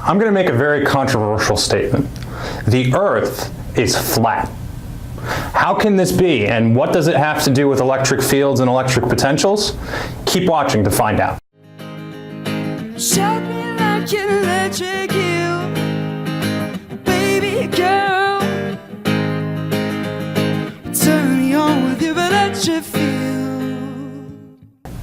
I'm going to make a very controversial statement. The Earth is flat. How can this be, and what does it have to do with electric fields and electric potentials? Keep watching to find out. Shout me like an electric eel, baby girl. Turn me on with your electric field.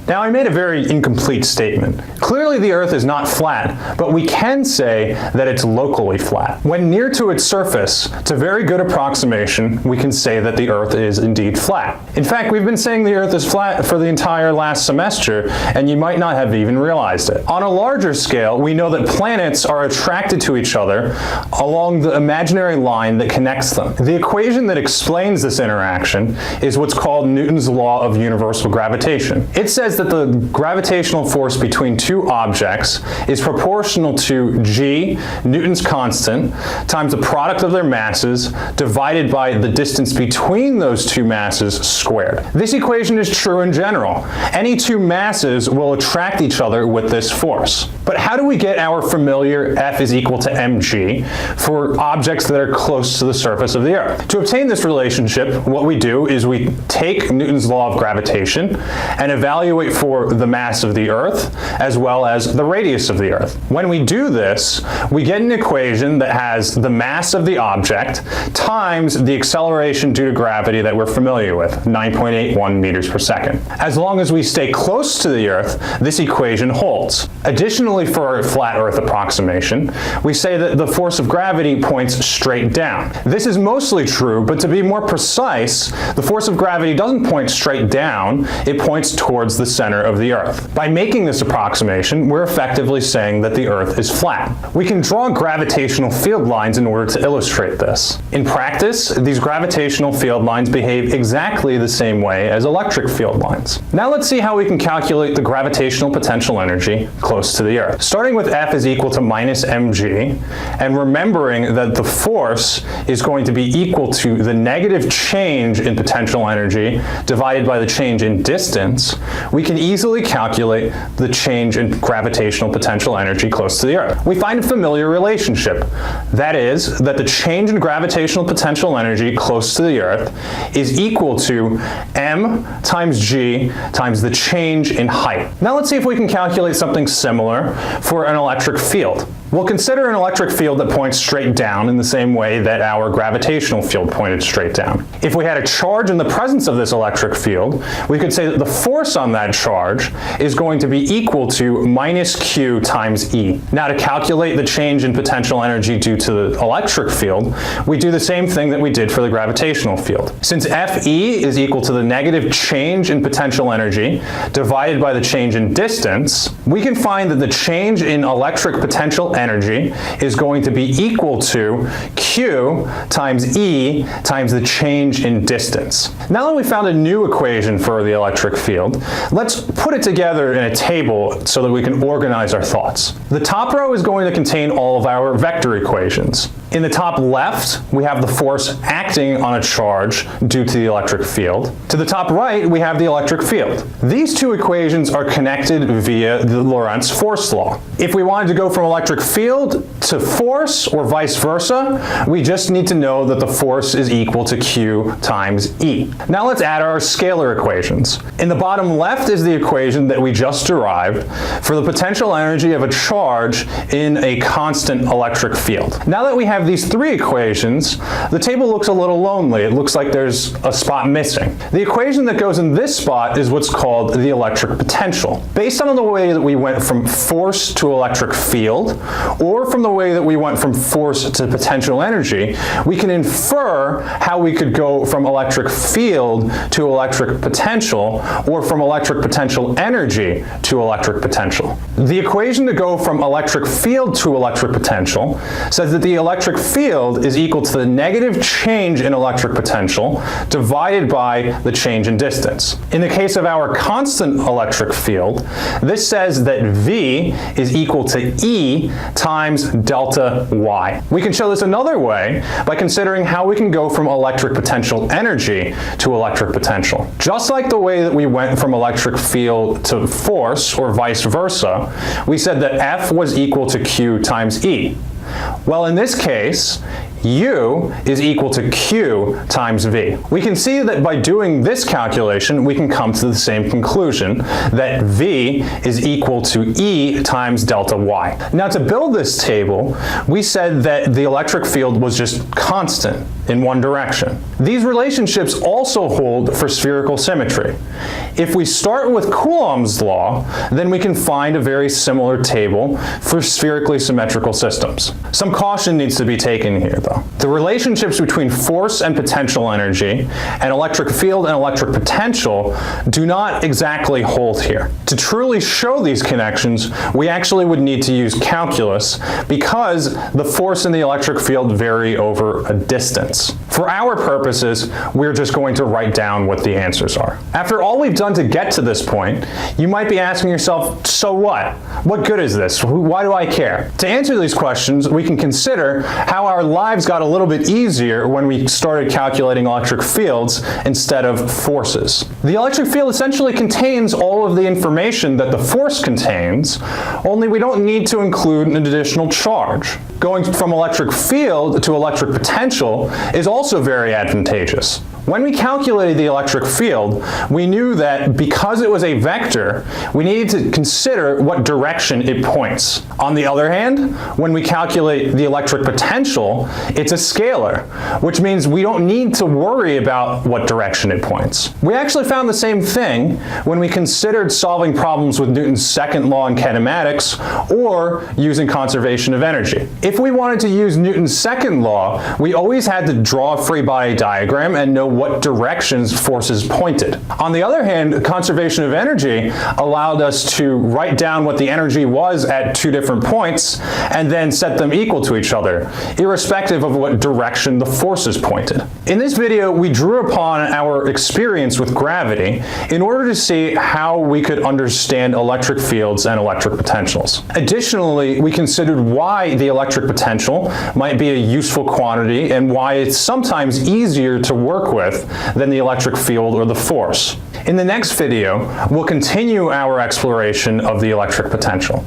Now, I made a very incomplete statement. Clearly the Earth is not flat, but we can say that it's locally flat. When near to its surface, it's a very good approximation, we can say that the Earth is indeed flat. In fact, we've been saying the Earth is flat for the entire last semester, and you might not have even realized it. On a larger scale, we know that planets are attracted to each other along the imaginary line that connects them. The equation that explains this interaction is what's called Newton's law of universal gravitation. It says that the gravitational force between two objects is proportional to g, Newton's constant, times the product of their masses divided by the distance between those two masses squared. This equation is true in general. Any two masses will attract each other with this force. But how do we get our familiar F is equal to mg for objects that are close to the surface of the Earth? To obtain this relationship, what we do is we take Newton's law of gravitation and evaluate for the mass of the Earth as well as the radius of the Earth. When we do this, we get an equation that has the mass of the object times the acceleration due to gravity that we're familiar with, 9.81 meters per second. As long as we stay close to the Earth, this equation holds. Additionally, for our flat Earth approximation, we say that the force of gravity points straight down. This is mostly true, but to be more precise, the force of gravity doesn't point straight down, it points towards the center of the Earth. By making this approximation, we're effectively saying that the Earth is flat. We can draw gravitational field lines in order to illustrate this. In practice, these gravitational field lines behave exactly the same way as electric field lines. Now let's see how we can calculate the gravitational potential energy close to the Earth. Starting with F is equal to minus mg, and remembering that the force is going to be equal to the negative change in potential energy divided by the change in distance, we can easily calculate the change in gravitational potential energy close to the Earth. We find a familiar relationship. That is, that the change in gravitational potential energy close to the Earth is equal to m times g times the change in height. Now let's see if we can calculate something similar for an electric field. We'll consider an electric field that points straight down in the same way that our gravitational field pointed straight down. If we had a charge in the presence of this electric field, we could say that the force on that charge is going to be equal to minus q times E. Now to calculate the change in potential energy due to the electric field, we do the same thing that we did for the gravitational field. Since Fe is equal to the negative change in potential energy divided by the change in distance, we can find that the change in electric potential energy is going to be equal to Q times E times the change in distance. Now that we found a new equation for the electric field, let's put it together in a table so that we can organize our thoughts. The top row is going to contain all of our vector equations. In the top left, we have the force acting on a charge due to the electric field. To the top right, we have the electric field. These two equations are connected via the Lorentz force law. If we wanted to go from electric field to force or vice versa, we just need to know that the force is equal to Q times E. Now let's add our scalar equations. In the bottom left is the equation that we just derived for the potential energy of a charge in a constant electric field. Now that we have these three equations, the table looks a little lonely. It looks like there's a spot missing. The equation that goes in this spot is what's called the electric potential. Based on the way that we went from force to electric field, or from the way that we went from force to potential energy, we can infer how we could go from electric field to electric potential, or from electric potential energy to electric potential. The equation to go from electric field to electric potential says that the electric field is equal to the negative change in electric potential divided by the change in distance. In the case of our constant electric field, this says that V is equal to E times delta Y. We can show this another way by considering how we can go from electric potential energy to electric potential. Just like the way that we went from electric field to force, or vice versa, we said that F was equal to Q times E. Well, in this case, U is equal to Q times V. We can see that by doing this calculation, we can come to the same conclusion, that V is equal to E times delta Y. Now, to build this table, we said that the electric field was just constant in one direction. These relationships also hold for spherical symmetry. If we start with Coulomb's law, then we can find a very similar table for spherically symmetrical systems. Some caution needs to be taken here, though. The relationships between force and potential energy and electric field and electric potential do not exactly hold here. To truly show these connections, we actually would need to use calculus because the force and the electric field vary over a distance. For our purposes, we're just going to write down what the answers are. After all we've done to get to this point, you might be asking yourself, so what? What good is this? Why do I care? To answer these questions, we can consider how our lives got a little bit easier when we started calculating electric fields instead of forces. The electric field essentially contains all of the information that the force contains, only we don't need to include an additional charge. Going from electric field to electric potential is also very advantageous. When we calculated the electric field, we knew that because it was a vector, we needed to consider what direction it points. On the other hand, when we calculate the electric potential, it's a scalar, which means we don't need to worry about what direction it points. We actually found the same thing when we considered solving problems with Newton's second law in kinematics or using conservation of energy. If we wanted to use Newton's second law, we always had to draw a free body diagram and know what directions forces pointed. On the other hand, conservation of energy allowed us to write down what the energy was at two different points and then set them equal to each other, irrespective of what direction the forces pointed. In this video, we drew upon our experience with gravity in order to see how we could understand electric fields and electric potentials. Additionally, we considered why the electric potential might be a useful quantity and why it's sometimes easier to work with than the electric field or the force. In the next video, we'll continue our exploration of the electric potential.